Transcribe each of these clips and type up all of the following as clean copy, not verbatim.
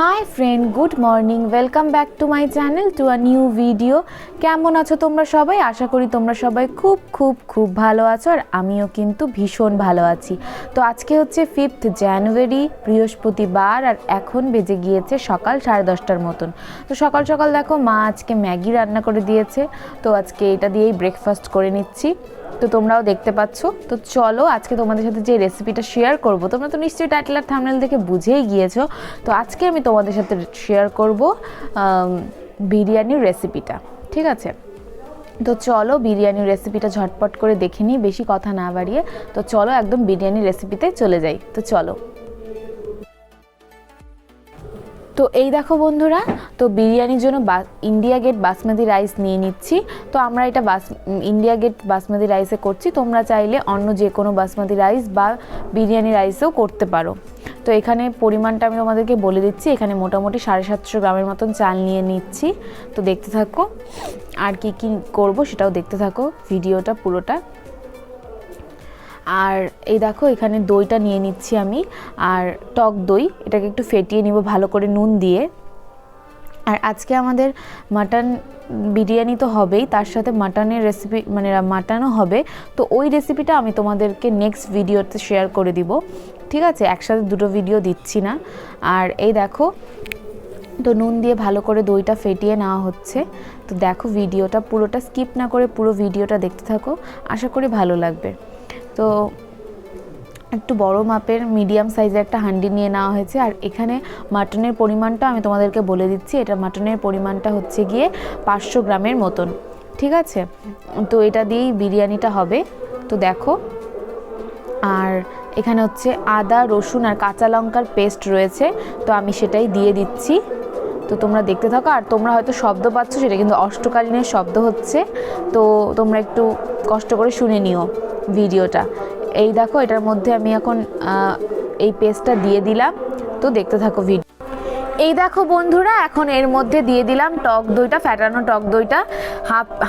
Hi friend, good morning. Welcome back to my channel, to a new video. কেমন আছো তোমরা সবাই? আশা করি তোমরা সবাই খুব খুব খুব ভালো আছো, আর আমিও কিন্তু ভীষণ ভালো আছি। তো আজকে হচ্ছে 5th জানুয়ারি, বৃহস্পতিবার, আর এখন বেজে গিয়েছে সকাল 10:30টার মতন। তো সকাল সকাল দেখো মা আজকে ম্যাগি রান্না করে দিয়েছে, তো আজকে এটা দিয়েই ব্রেকফাস্ট করে নিচ্ছি। তো তোমরাও দেখতে পাচ্ছ। তো চলো আজকে তোমাদের সাথে যে রেসিপিটা শেয়ার করব, তোমরা তো নিশ্চয়ই টাইটেল আর থাম্বনেল দেখে বুঝেই গিয়েছো। তো আজকে আমি তোমাদের সাথে শেয়ার করব বিরিয়ানির রেসিপিটা, ঠিক আছে? তো চলো বিরিয়ানির রেসিপিটা ঝটপট করে দেখে নিই, বেশি কথা না বাড়িয়ে। তো চলো একদম বিরিয়ানির রেসিপিতে চলে যাই। তো চলো। তো এই দেখো বন্ধুরা, তো বিরিয়ানির জন্য ইন্ডিয়া গেট বাসমতি রাইস নিয়ে নিচ্ছি। তো আমরা এটা ইন্ডিয়া গেট বাসমতি রাইসে করছি, তোমরা চাইলে অন্য যে কোনো বাসমতি রাইস বা বিরিয়ানি রাইসেও করতে পারো। তো এখানে পরিমাণটা আমি তোমাদেরকে বলে দিচ্ছি। এখানে মোটামুটি 750 গ্রামের মতন চাল নিয়ে নিচ্ছি। তো দেখতে থাকো, আর কি কি করব সেটাও দেখতে থাকো ভিডিওটা পুরোটা। আর এই দেখো এখানে দইটা নিয়ে নিচ্ছি আমি, আর টক দই, এটাকে একটু ফেটিয়ে নিব ভালো করে নুন দিয়ে। আর আজকে আমাদের মাটন বিরিয়ানি তো হবেই, তার সাথে মাটনের রেসিপি মানে মাটনও হবে। তো ওই রেসিপিটা আমি তোমাদেরকে নেক্সট ভিডিওতে শেয়ার করে দিব, ঠিক আছে? একসাথে দুটো ভিডিও দিচ্ছি না। আর এই দেখো, তো নুন দিয়ে ভালো করে দইটা ফেটিয়ে নেওয়া হচ্ছে। তো দেখো ভিডিওটা পুরোটা স্কিপ না করে পুরো ভিডিওটা দেখতে থাকো, আশা করি ভালো লাগবে। তো একটু বড় মাপের মিডিয়াম সাইজের একটা হাঁডি নিয়ে নেওয়া হয়েছে। আর এখানে মাটনের পরিমাণটা আমি তোমাদেরকে বলে দিচ্ছি। এটা মাটনের পরিমাণটা হচ্ছে গিয়ে 500 গ্রামের মতন, ঠিক আছে? তো এটা দিয়েই বিরিয়ানিটা হবে। তো দেখো, আর এখানে হচ্ছে আদা, রসুন আর কাঁচা লঙ্কার পেস্ট রয়েছে, তো আমি সেটাই দিয়ে দিচ্ছি। তো তোমরা দেখতে থাকো। আর তোমরা হয়তো শব্দ পাচ্ছ, সেটা কিন্তু অষ্টকালীনের শব্দ হচ্ছে, তো তোমরা একটু কষ্ট করে শুনে নিও ভিডিওটা। এই দেখো এটার মধ্যে আমি এখন এই পেস্টটা দিয়ে দিলাম, তো দেখতে থাকো ভিডিও। এই দেখো বন্ধুরা, এখন এর মধ্যে দিয়ে দিলাম টক দইটা, ফ্যাটানো টক দইটা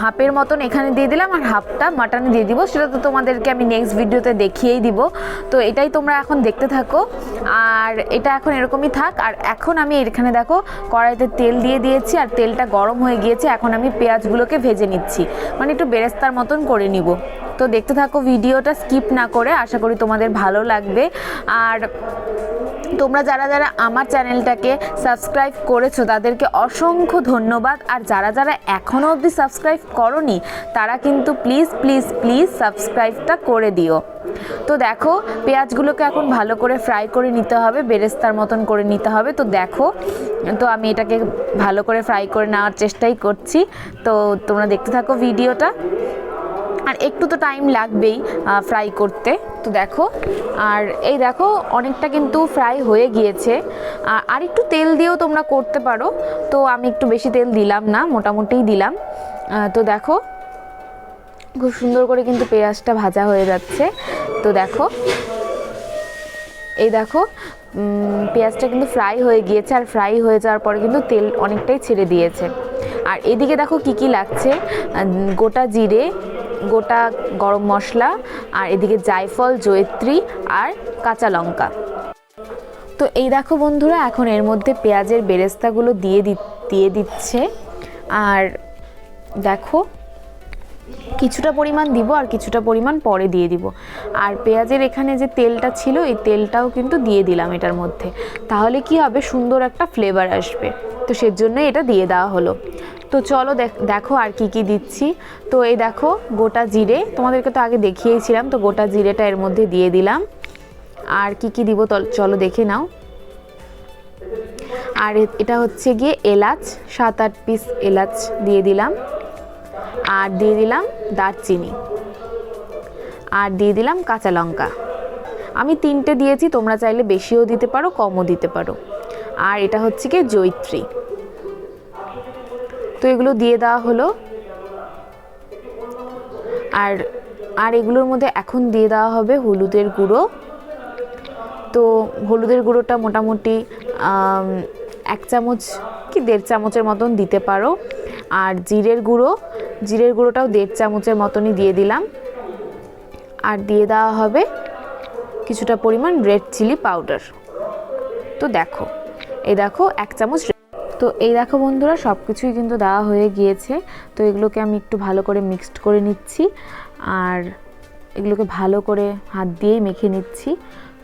হাফের মতন এখানে দিয়ে দিলাম, আর হাফটা মাটনে দিয়ে দিব। সেটা তো তোমাদেরকে আমি নেক্সট ভিডিওতে দেখিয়েই দিব। তো এটাই তোমরা এখন দেখতে থাকো, আর এটা এখন এরকমই থাক। আর এখন আমি এখানে দেখো কড়াইতে তেল দিয়ে দিয়েছি, আর তেলটা গরম হয়ে গিয়েছে। এখন আমি পেঁয়াজগুলোকে ভেজে নিচ্ছি, মানে একটু বেরেস্তার মতন করে নিব। তো দেখতে থাকো ভিডিওটা স্কিপ না করে, আশা করি তোমাদের ভালো লাগবে। আর তোমরা যারা যারা আমার চ্যানেলটাকে সাবস্ক্রাইব করেছো তাদেরকে অসংখ্য ধন্যবাদ। আর যারা যারা এখনও অবধি সাবস্ক্রাইব করোনি তারা কিন্তু প্লিজ প্লিজ প্লিজ সাবস্ক্রাইবটা করে দিও। তো দেখো পেঁয়াজগুলোকে এখন ভালো করে ফ্রাই করে নিতে হবে, বেরেস্তার মতন করে নিতে হবে। তো দেখো, তো আমি এটাকে ভালো করে ফ্রাই করে নেওয়ার চেষ্টাই করছি। তো তোমরা দেখতে থাকো ভিডিওটা, আর একটু তো টাইম লাগবেই ফ্রাই করতে। তো দেখো, আর এই দেখো অনেকটা কিন্তু ফ্রাই হয়ে গিয়েছে। আর একটু তেল দিয়েও তোমরা করতে পারো, তো আমি একটু বেশি তেল দিলাম না, মোটামুটিই দিলাম। তো দেখো খুব সুন্দর করে কিন্তু পেঁয়াজটা ভাজা হয়ে যাচ্ছে। তো দেখো, এই দেখো পেঁয়াজটা কিন্তু ফ্রাই হয়ে গিয়েছে, আর ফ্রাই হয়ে যাওয়ার পরে কিন্তু তেল অনেকটাই ছেড়ে দিয়েছে। আর এদিকে দেখো কি কি লাগছে, গোটা জিরে, গোটা গরম মশলা, আর এদিকে জায়ফল, জয়িত্রী আর কাঁচা লঙ্কা। তো এই দেখো বন্ধুরা, এখন এর মধ্যে পেঁয়াজের বেরেস্তাগুলো দিয়ে দিচ্ছে। আর দেখো কিছুটা পরিমাণ দিব, আর কিছুটা পরিমাণ পরে দিয়ে দিব। আর পেঁয়াজের এখানে যে তেলটা ছিল, এই তেলটাও কিন্তু দিয়ে দিলাম এটার মধ্যে, তাহলে কি হবে, সুন্দর একটা ফ্লেভার আসবে। তো সেজন্যই এটা দিয়ে দেওয়া হলো। তো চলো দেখো আর কি কি দিচ্ছি। তো এই দেখো গোটা জিরে, তোমাদেরকে তো আগে দেখিয়েছিলাম, তো গোটা জিরেটা এর মধ্যে দিয়ে দিলাম। আর কি কি দিব চলো দেখে নাও। আর এটা হচ্ছে গিয়ে এলাচ, 7-8 পিস এলাচ দিয়ে দিলাম। আর দিয়ে দিলাম দারচিনি, আর দিয়ে দিলাম কাঁচা লঙ্কা। আমি 3টে দিয়েছি, তোমরা চাইলে বেশিও দিতে পারো, কমও দিতে পারো। আর এটা হচ্ছে কি জয়িত্রী। তো এগুলো দিয়ে দেওয়া হলো। আর এগুলোর মধ্যে এখন দিয়ে দেওয়া হবে হলুদের গুঁড়ো। তো হলুদের গুঁড়োটা মোটামুটি 1 চামচ কি 1.5 চামচের মতন দিতে পারো। আর জিরের গুঁড়োটাও 1.5 চামচের মতনই দিয়ে দিলাম। আর দিয়ে দেওয়া হবে কিছুটা পরিমাণ রেড চিলি পাউডার। তো দেখো এই দেখো 1 চামচ। তো এই দেখো বন্ধুরা সব কিছুই কিন্তু দেওয়া হয়ে গিয়েছে। তো এগুলোকে আমি একটু ভালো করে মিক্সড করে নিচ্ছি আর এগুলোকে ভালো করে হাত দিয়েই মেখে নিচ্ছি।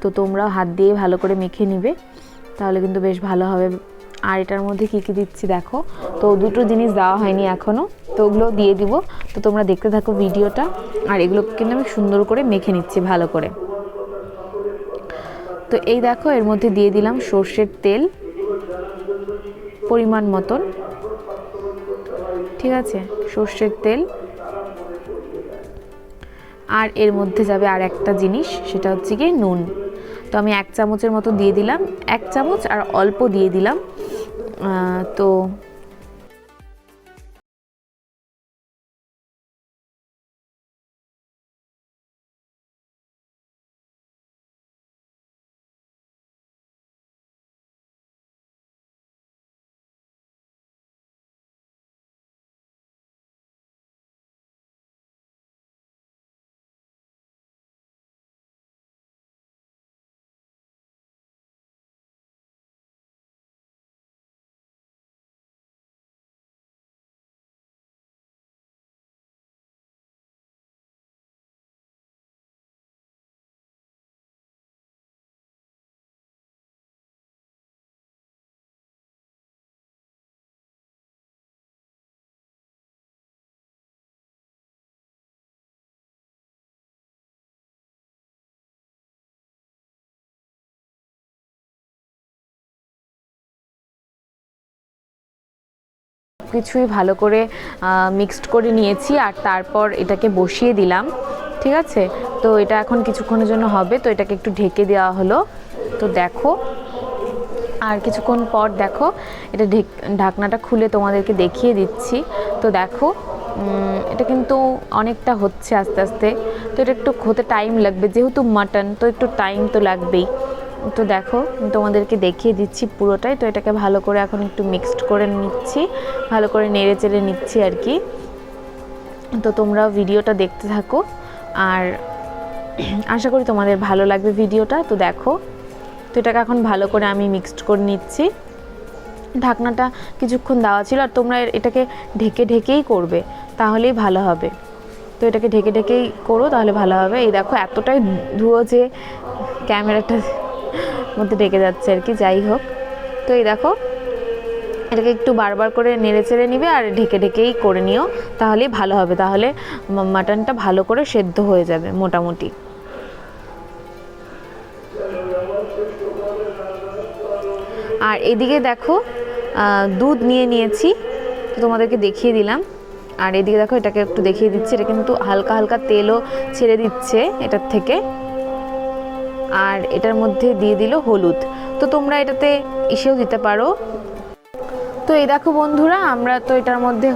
তো তোমরাও হাত দিয়েই ভালো করে মেখে নিবে, তাহলে কিন্তু বেশ ভালো হবে। আর এটার মধ্যে কী কী দিচ্ছি দেখো। তো দুটো জিনিস দেওয়া হয়নি এখনও, তো ওগুলো দিয়ে দিব। তো তোমরা দেখতে থাকো ভিডিওটা। আর এগুলো কিন্তু আমি সুন্দর করে মেখে নিচ্ছি ভালো করে। তো এই দেখো এর মধ্যে দিয়ে দিলাম সর্ষের তেল পরিমাণ মতন, ঠিক আছে, সর্ষের তেল। আর এর মধ্যে যাবে আর একটা জিনিস, সেটা হচ্ছে কি নুন। তো আমি 1 চামচের মতো দিয়ে দিলাম, 1 চামচ আর অল্প দিয়ে দিলাম। তো কিছুই ভালো করে মিক্সড করে নিয়েছি আর তারপর এটাকে বসিয়ে দিলাম, ঠিক আছে। তো এটা এখন কিছুক্ষণের জন্য হবে, তো এটাকে একটু ঢেকে দেওয়া হলো। তো দেখো আর কিছুক্ষণ পর দেখো এটা ঢাকনাটা খুলে তোমাদেরকে দেখিয়ে দিচ্ছি। তো দেখো এটা কিন্তু অনেকটা হচ্ছে আস্তে আস্তে। তো এটা একটু হতে টাইম লাগবে, যেহেতু মাটন তো একটু টাইম তো লাগবেই। তো দেখো তোমাদেরকে দেখিয়ে দিচ্ছি পুরোটাই। তো এটাকে ভালো করে এখন একটু মিক্সড করে নিচ্ছি, ভালো করে নেড়ে চেড়ে নিচ্ছি আর কি। তো তোমরা ভিডিওটা দেখতে থাকো আর আশা করি তোমাদের ভালো লাগবে ভিডিওটা। তো দেখো, তো এটাকে এখন ভালো করে আমি মিক্সড করে নিচ্ছি। ঢাকনাটা কিছুক্ষণ দেওয়া ছিল, আর তোমরা এটাকে ঢেকে ঢেকেই করবে, তাহলেই ভালো হবে। তো এটাকে ঢেকে ঢেকেই করো, তাহলে ভালো হবে। এই দেখো এতটাই ধুয়ো যে ক্যামেরাটা মধ্যে ঢেকে যাচ্ছে আর কি, যাই হোক। তো এই দেখো এটাকে একটু বারবার করে নেড়ে চেড়ে নিবে আর ঢেকে ঢেকেই করে নিও, তাহলেই ভালো হবে। তাহলে মাটনটা ভালো করে সেদ্ধ হয়ে যাবে মোটামুটি। আর এদিকে দেখো দুধ নিয়ে নিয়েছি, তো তোমাদেরকে দেখিয়ে দিলাম। আর এদিকে দেখো এটাকে একটু দেখিয়ে দিচ্ছি, এটা কিন্তু হালকা হালকা তেলও ছেড়ে দিচ্ছে এটার থেকে। আর এটার মধ্যে দিয়ে দিল হলুদ। তো তোমরা এটাতে ইসেও দিতে পারো। তো এই দেখো বন্ধুরা, আমরা তো এটার মধ্যে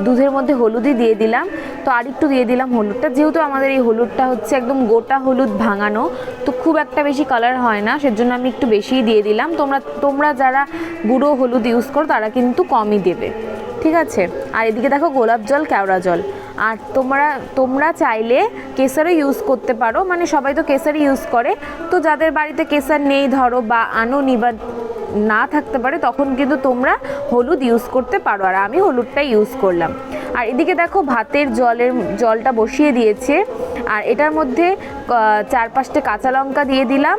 দুধের মধ্যে হলুদই দিয়ে দিলাম। তো আর একটু দিয়ে দিলাম হলুদটা, যেহেতু আমাদের এই হলুদটা হচ্ছে একদম গোটা হলুদ ভাঙানো, তো খুব একটা বেশি কালার হয় না, সেজন্য আমি একটু বেশিই দিয়ে দিলাম। তোমরা যারা গুঁড়ো হলুদ ইউজ করো তারা কিন্তু কমই দেবে, ঠিক আছে। আর এদিকে দেখো গোলাপ জল, কেওড়া জল। আর তোমরা চাইলে কেসারও ইউজ করতে পারো, মানে সবাই তো কেসারই ইউজ করে। তো যাদের বাড়িতে কেসার নেই ধরো, বা আনোনি বা না থাকতে পারে, তখন কিন্তু তোমরা হলুদ ইউজ করতে পারো। আর আমি হলুদটাই ইউজ করলাম। আর এদিকে দেখো ভাতের জলটা বসিয়ে দিয়েছে, আর এটার মধ্যে 4-5টে কাঁচা লঙ্কা দিয়ে দিলাম।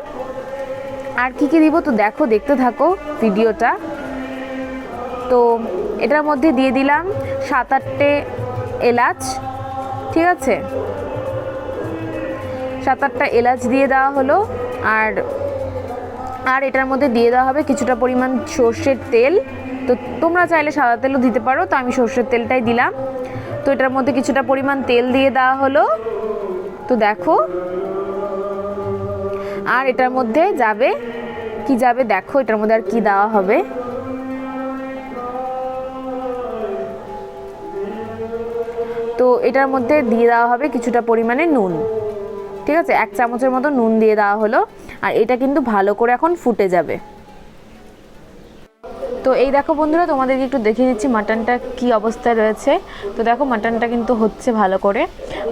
আর কি কি দিব তো দেখো, দেখতে থাকো ভিডিওটা। তো এটার মধ্যে দিয়ে দিলাম 7-8টে এলাচ, ঠিক আছে, 7-8টা এলাচ দিয়ে দেওয়া হলো। আর এটার মধ্যে দিয়ে দেওয়া হবে কিছুটা পরিমাণ সর্ষের তেল। তো তোমরা চাইলে সাদা তেলও দিতে পারো, তো আমি সর্ষের তেলটাই দিলাম। তো এটার মধ্যে কিছুটা পরিমাণ তেল দিয়ে দেওয়া হলো। তো দেখো, আর এটার মধ্যে যাবে দেখো এটার মধ্যে আর কি দেওয়া হবে। তো এটার মধ্যে দিয়ে দেওয়া হবে কিছুটা পরিমাণে নুন, ঠিক আছে, 1 চামচের মতো নুন দিয়ে দেওয়া হলো। আর এটা কিন্তু ভালো করে এখন ফুটে যাবে। তো এই দেখো বন্ধুরা, তোমাদেরকে একটু দেখিয়ে দিচ্ছি মাটনটা কি অবস্থায় রয়েছে। তো দেখো মাটনটা কিন্তু হচ্ছে ভালো করে,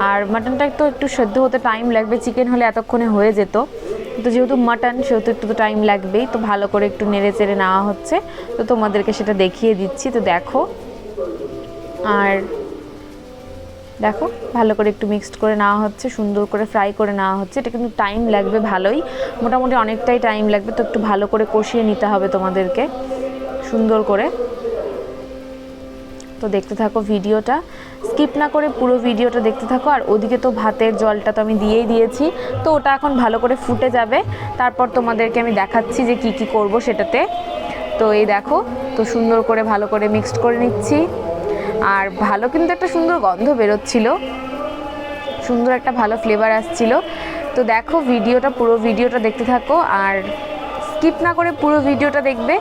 আর মাটনটা একটু সেদ্ধ হতে টাইম লাগবে, চিকেন হলে এতক্ষণে হয়ে যেত। তো যেহেতু মাটন সেহেতু একটু তো টাইম লাগবেই, তো ভালো করে একটু নেড়ে চেড়ে নেওয়া হচ্ছে। তো তোমাদেরকে সেটা দেখিয়ে দিচ্ছি। তো দেখো, আর দেখো ভালো করে একটু মিক্সড করে নেওয়া হচ্ছে, সুন্দর করে ফ্রাই করে নেওয়া হচ্ছে। এটা কিন্তু টাইম লাগবে ভালোই, মোটামুটি অনেকটাই টাইম লাগবে। তো একটু ভালো করে কষিয়ে নিতে হবে তোমাদেরকে সুন্দর করে। তো দেখতে থাকো ভিডিওটা, স্কিপ না করে পুরো ভিডিওটা দেখতে থাকো। আর ওদিকে তো ভাতের জলটা তো আমি দিয়েই দিয়েছি, তো ওটা এখন ভালো করে ফুটে যাবে। তারপর তোমাদেরকে আমি দেখাচ্ছি যে কি কি করব সেটাতে। তো এই দেখো, তো সুন্দর করে ভালো করে মিক্সড করে নিচ্ছি। আর ভালো কিন্তু একটা সুন্দর গন্ধ বেরোচ্ছিল, সুন্দর একটা ভালো ফ্লেভার আসছিল। তো দেখো ভিডিওটা, পুরো ভিডিওটা দেখতে থাকো আর স্কিপ না করে পুরো ভিডিওটা দেখবে।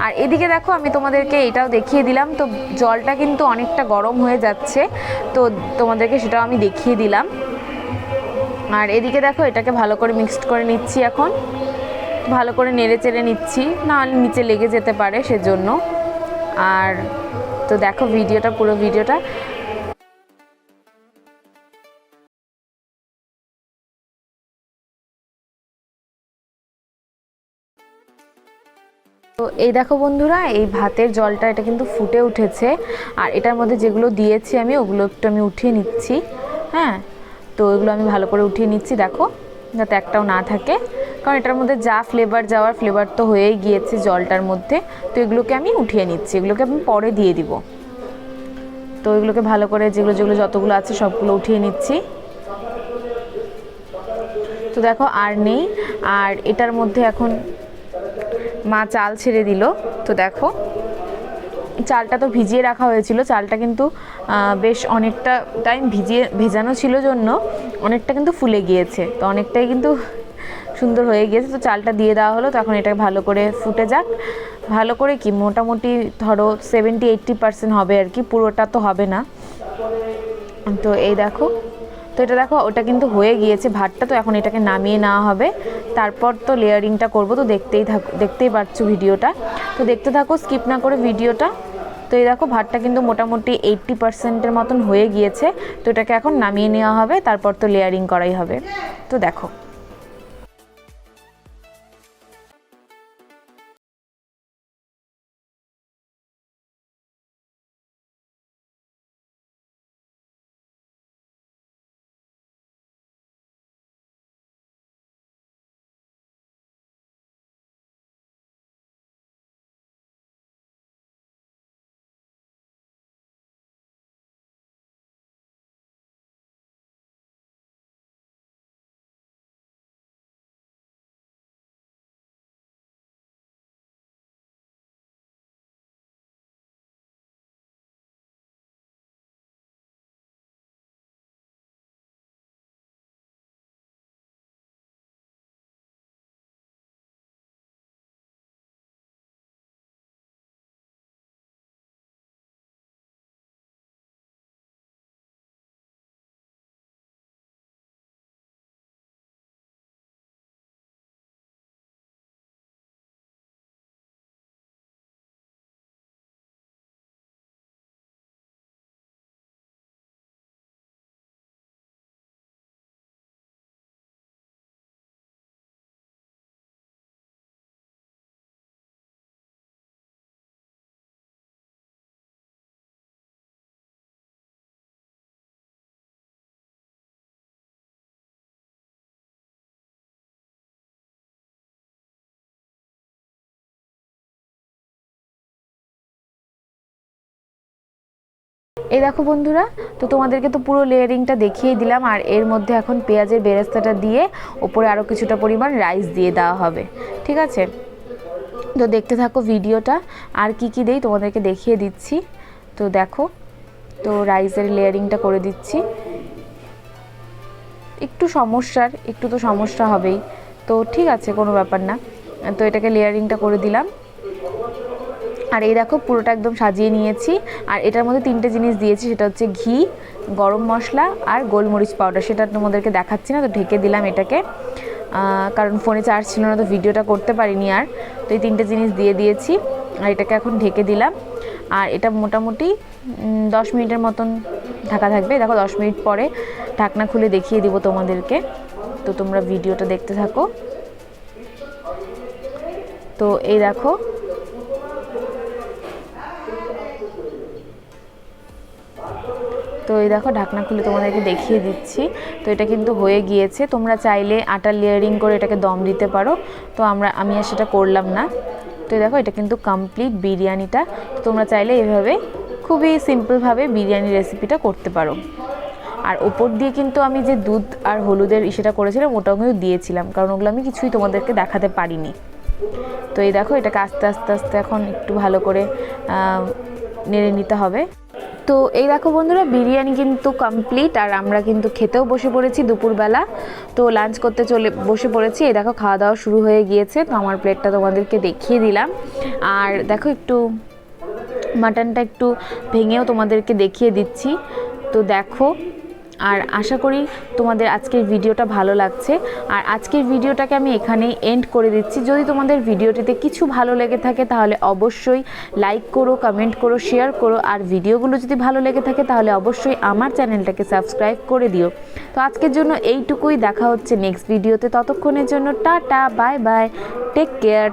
আর এদিকে দেখো আমি তোমাদেরকে এটাও দেখিয়ে দিলাম, তো জলটা কিন্তু অনেকটা গরম হয়ে যাচ্ছে, তো তোমাদেরকে সেটাও আমি দেখিয়ে দিলাম। আর এদিকে দেখো এটাকে ভালো করে মিক্সড করে নিচ্ছি, এখন ভালো করে নেড়ে চেড়ে নিচ্ছি, নাহলে নিচে লেগে যেতে পারে সেজন্য। আর তো দেখো ভিডিওটা, পুরো ভিডিওটা। তো এই দেখো বন্ধুরা, এই ভাতের জলটা এটা কিন্তু ফুটে উঠেছে। আর এটার মধ্যে যেগুলো দিয়েছি আমি ওগুলো একটু আমি উঠিয়ে নিচ্ছি। হ্যাঁ, তো এগুলো আমি ভালো করে উঠিয়ে নিচ্ছি, দেখো যাতে একটাও না থাকে, কারণ এটার মধ্যে যা ফ্লেভার যাওয়ার ফ্লেভার তো হয়েই গিয়েছে জলটার মধ্যে। তো এগুলোকে আমি উঠিয়ে নিচ্ছি, এগুলোকে আমি পরে দিয়ে দিব। তো এগুলোকে ভালো করে যেগুলো যেগুলো যতগুলো আছে সবগুলো উঠিয়ে নিচ্ছি। তো দেখো আর নেই। আর এটার মধ্যে এখন মা চাল ছেড়ে দিল। তো দেখো চালটা তো ভিজিয়ে রাখা হয়েছিল, চালটা কিন্তু বেশ অনেকটা টাইম ভেজানো ছিল জন্য অনেকটা কিন্তু ফুলে গিয়েছে, তো অনেকটাই কিন্তু সুন্দর হয়ে গিয়েছে। তো চালটা দিয়ে দেওয়া হলো, তখন এটা ভালো করে ফুটে যাক। ভালো করে কি মোটামুটি ধরো 70-80% হবে আর কি, পুরোটা তো হবে না। তো এই দেখো, তো এটা দেখো ওটা কিন্তু হয়ে গিয়েছে ভাতটা। তো এখন এটাকে নামিয়ে নেওয়া হবে, তারপর তো লেয়ারিংটা করব। তো দেখতেই পাচ্ছ ভিডিওটা, তো দেখতে থাকো স্কিপ না করে ভিডিওটা। তো এই দেখো ভাতটা কিন্তু মোটামুটি 80%-এর মতন হয়ে গিয়েছে। তো এটাকে এখন নামিয়ে নেওয়া হবে, তারপর তো লেয়ারিং করাই হবে। তো দেখো এই দেখো বন্ধুরা, তো তোমাদেরকে তো পুরো লেয়ারিংটা দেখিয়ে দিলাম। আর এর মধ্যে এখন পেঁয়াজের বেরেস্তাটা দিয়ে ওপরে আরও কিছুটা পরিমাণ রাইস দিয়ে দেওয়া হবে, ঠিক আছে? তো দেখতে থাকো ভিডিওটা, আর কি কি দেই তোমাদেরকে দেখিয়ে দিচ্ছি। তো দেখো, তো রাইসের লেয়ারিংটা করে দিচ্ছি। একটু তো সমস্যা হবেই, তো ঠিক আছে কোনো ব্যাপার না। তো এটাকে লেয়ারিংটা করে দিলাম। আর এই দেখো পুরোটা একদম সাজিয়ে নিয়েছি। আর এটার মধ্যে 3টে জিনিস দিয়েছি, সেটা হচ্ছে ঘি, গরম মশলা আর গোলমরিচ পাউডার। সেটা তোমাদেরকে দেখাচ্ছি না, তো ঢেকে দিলাম এটাকে, কারণ ফোনে চার্জ ছিল না, তো ভিডিওটা করতে পারিনি আর। তো এই 3টে জিনিস দিয়ে দিয়েছি, আর এটাকে এখন ঢেকে দিলাম। আর এটা মোটামুটি 10 মিনিটের মতন ঢাকা থাকবে। দেখো 10 মিনিট পরে ঢাকনা খুলে দেখিয়ে দিব তোমাদেরকে। তো তোমরা ভিডিওটা দেখতে থাকো। তো এই দেখো ঢাকনা খুলে তোমাদেরকে দেখিয়ে দিচ্ছি। তো এটা কিন্তু হয়ে গিয়েছে। তোমরা চাইলে আটার লেয়ারিং করে এটাকে দম দিতে পারো, তো আমি আর সেটা করলাম না। তো দেখো এটা কিন্তু কমপ্লিট বিরিয়ানিটা। তো তোমরা চাইলে এভাবে খুবই সিম্পলভাবে বিরিয়ানি রেসিপিটা করতে পারো। আর ওপর দিয়ে কিন্তু আমি যে দুধ আর হলুদের ইসেটা করেছিলাম ওটাও কিন্তু দিয়েছিলাম, কারণ ওগুলো আমি কিছুই তোমাদেরকে দেখাতে পারিনি। তো এই দেখো এটাকে আস্তে আস্তে আস্তে এখন একটু ভালো করে নেড়ে নিতে হবে। তো এই দেখো বন্ধুরা, বিরিয়ানি কিন্তু কমপ্লিট, আর আমরা কিন্তু খেতেও বসে পড়েছি দুপুরবেলা। তো লাঞ্চ করতে বসে পড়েছি। এই দেখো খাওয়া দাওয়া শুরু হয়ে গিয়েছে। তো আমার প্লেটটা তোমাদেরকে দেখিয়ে দিলাম। আর দেখো একটু মাটনটা একটু ভেঙেও তোমাদেরকে দেখিয়ে দিচ্ছি। তো দেখো, আর আশা করি তোমাদের আজকের ভিডিওটা ভালো লাগছে। আর আজকের ভিডিওটাকে আমি এখানেই এন্ড করে দিচ্ছি। যদি তোমাদের ভিডিওটিতে কিছু ভালো লেগে থাকে তাহলে অবশ্যই লাইক করো, কমেন্ট করো, শেয়ার করো। আর ভিডিওগুলো যদি ভালো লেগে থাকে তাহলে অবশ্যই আমার চ্যানেলটাকে সাবস্ক্রাইব করে দিও। তো আজকের জন্য এইটুকুই। দেখা হচ্ছে নেক্সট ভিডিওতে। ততক্ষণের জন্য tata, bye bye, take care.